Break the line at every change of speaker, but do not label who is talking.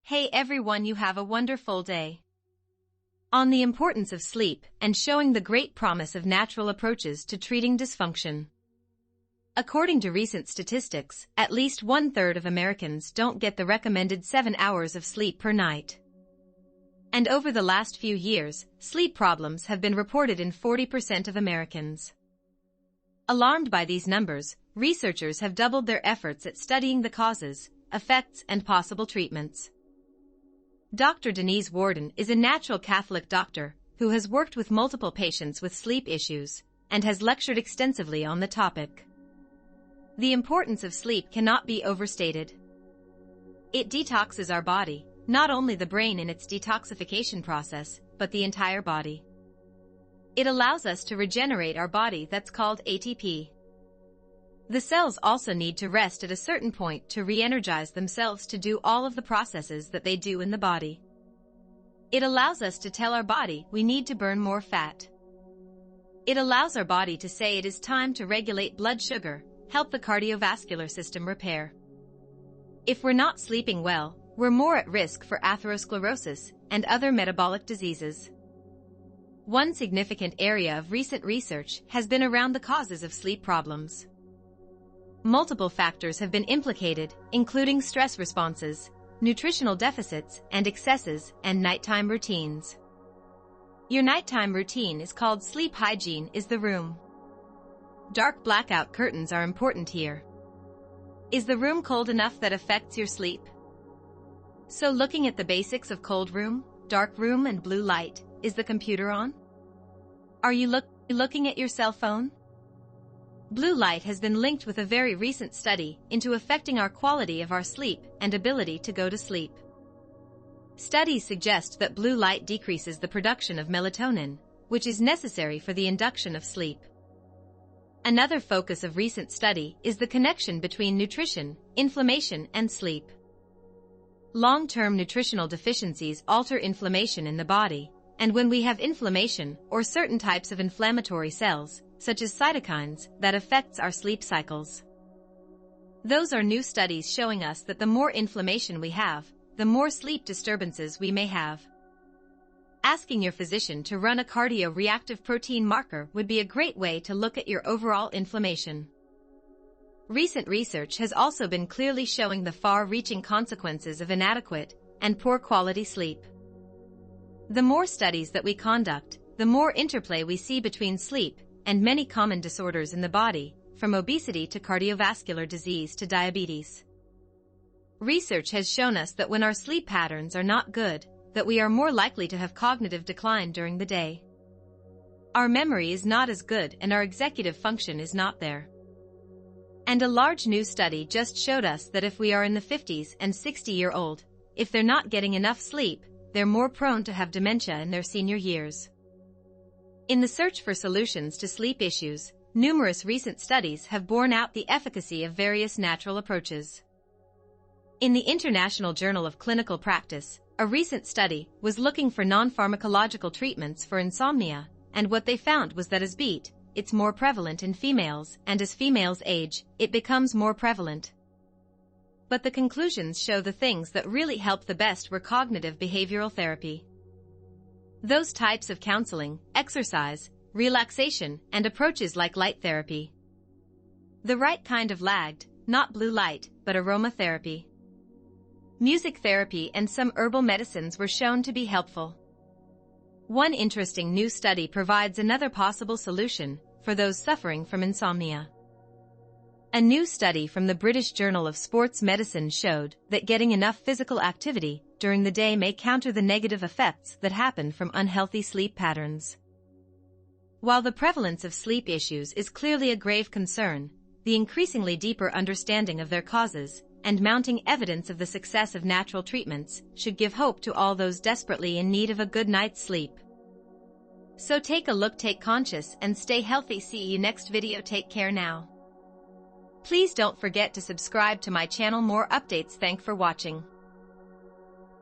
Hey everyone, you have a wonderful day. On the importance of sleep and showing the great promise of natural approaches to treating dysfunction. According to recent statistics, at least 1/3 of Americans don't get the recommended 7 hours of sleep per night. And over the last few years, sleep problems have been reported in 40% of Americans. Alarmed by these numbers, researchers have doubled their efforts at studying the causes, effects, and possible treatments. Dr. Denise Warden is a natural Catholic doctor who has worked with multiple patients with sleep issues and has lectured extensively on the topic. The importance of sleep cannot be overstated. It detoxes our body, not only the brain in its detoxification process, but the entire body. It allows us to regenerate our body, that's called ATP. The cells also need to rest at a certain point to re-energize themselves to do all of the processes that they do in the body. It allows us to tell our body we need to burn more fat. It allows our body to say it is time to regulate blood sugar, help the cardiovascular system repair. If we're not sleeping well, we're more at risk for atherosclerosis and other metabolic diseases. One significant area of recent research has been around the causes of sleep problems. Multiple factors have been implicated, including stress responses, nutritional deficits and excesses, and nighttime routines. Your nighttime routine is called sleep hygiene is the room. Dark blackout curtains are important here. Is the room cold enough that affects your sleep? So looking at the basics of cold room, dark room, and blue light, is the computer on? Are you looking at your cell phone? Blue light has been linked with a very recent study into affecting our quality of our sleep and ability to go to sleep. Studies suggest that blue light decreases the production of melatonin, which is necessary for the induction of sleep. Another focus of recent study is the connection between nutrition, inflammation, and sleep. Long-term nutritional deficiencies alter inflammation in the body, and when we have inflammation or certain types of inflammatory cells, such as cytokines, that affects our sleep cycles. Those are new studies showing us that the more inflammation we have, the more sleep disturbances we may have. Asking your physician to run a cardio-reactive protein marker would be a great way to look at your overall inflammation. Recent research has also been clearly showing the far-reaching consequences of inadequate and poor quality sleep. The more studies that we conduct, the more interplay we see between sleep and many common disorders in the body, from obesity to cardiovascular disease to diabetes. Research has shown us that when our sleep patterns are not good, that we are more likely to have cognitive decline during the day. Our memory is not as good and our executive function is not there. And a large new study just showed us that if we are in the 50s and 60-year-old, if they're not getting enough sleep, they're more prone to have dementia in their senior years. In the search for solutions to sleep issues, numerous recent studies have borne out the efficacy of various natural approaches. In the International Journal of Clinical Practice, a recent study was looking for non-pharmacological treatments for insomnia, and what they found was that as it's more prevalent in females, and as females age, it becomes more prevalent. But the conclusions show the things that really help the best were cognitive behavioral therapy. Those types of counseling, exercise, relaxation, and approaches like light therapy. The right kind of lagged, not blue light, but aromatherapy. Music therapy and some herbal medicines were shown to be helpful. One interesting new study provides another possible solution for those suffering from insomnia. A new study from the British Journal of Sports Medicine showed that getting enough physical activity during the day may counter the negative effects that happen from unhealthy sleep patterns. While the prevalence of sleep issues is clearly a grave concern, the increasingly deeper understanding of their causes and mounting evidence of the success of natural treatments should give hope to all those desperately in need of a good night's sleep. So take a look, take conscious, and stay healthy. See you next video. Take care now. Please don't forget to subscribe to my channel. More updates. Thanks for watching.